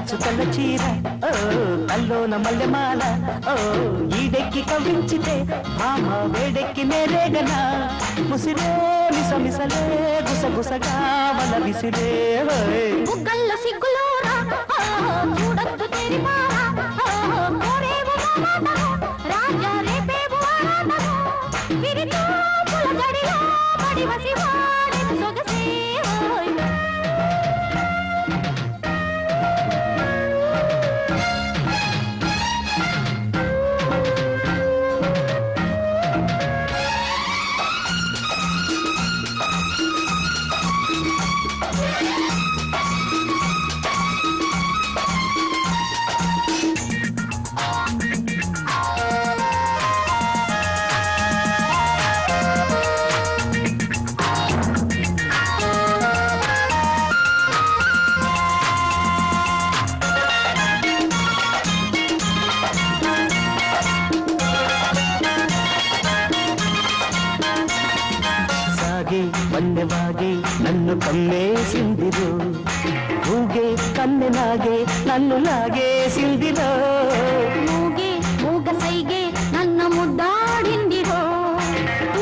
నల్లంచు తెల్ల చీర ఓ కల్లోన మల్లెమాల ఓ ఈడెక్కి కవ్వించితే మామ వేడెక్కి నేరేగనా ముసిరే మిసమిసలే గుసగుసగా వల విసిరే బుగ్గల్ల సిగ్గులోరా చూడొద్దు తెరిపారా కోరేవు రాజా రేపేవు విరితో పులగడిలో పడి వసివాడే సొగసే వన్నెవాగే నన్ను కమ్మేసిందిరో ఊగే కన్నెలాగే నన్ను లాగేసిందిరో మూగే మూగ సైగే నన్ను ముద్దాడిందిరో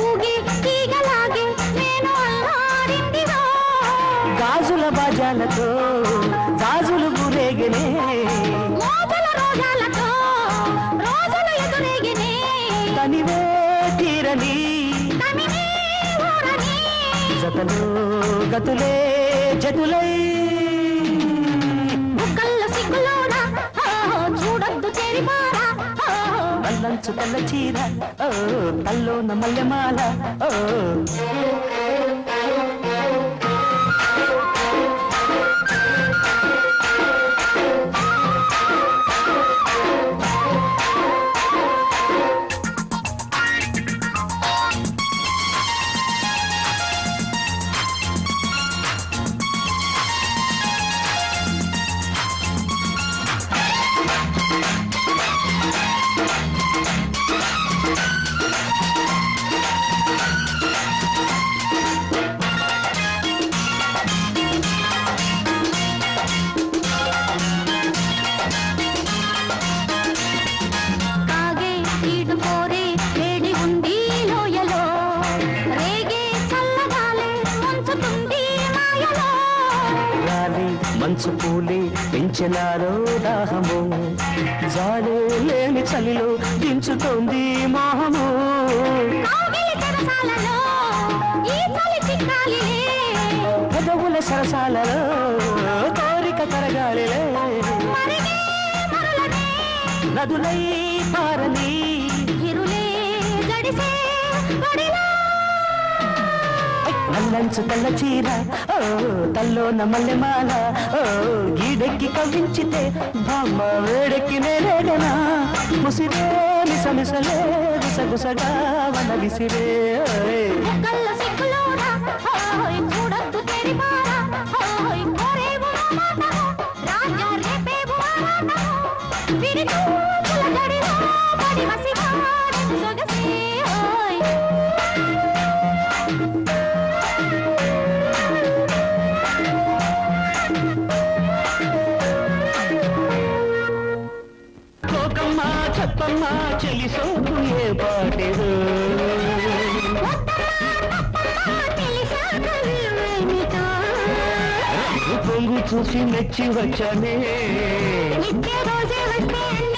ఊగే తీగలాగే నేను అల్లాడిందిరో గాజుల బాజాలతో గాజులు గురేగనే మోతల రోజాలతో రోజులు ఎదురేగినే తనివే తీరని జతలు గతులే జతులై బుగ్గల్ల సిగ్గులోరా చూడొద్దు తెరిపారా నల్లంచు తెల్ల చీర ఓ కల్లోన మల్లెమాల ఓ మంచు పూలే పెంచినారో దాహము జాలే లేని చలిలో దించుతోంది మోహము పెదవుల సరసాలలో కోరిక కరగాలిలే నదులై పారని నల్లంచు తెల్ల చీర ఓ తల్లోన మల్లెమాల ఓ గీడెక్కి కవ్వించితే బామ్మ వేడెక్కి నేరేగనా ముసిరే మిసమిసలే గుసగుసగా వల విసిరే చూడొద్దు తెరిపారా కోరేవు రాజా రేపేవు విరితో పులగడిలో పడి వసివాడే సొగసే చెప్పమ్మా చెలి సోకు ఏ పాటేదో పొంగు చూసి మెచ్చి వచ్చానే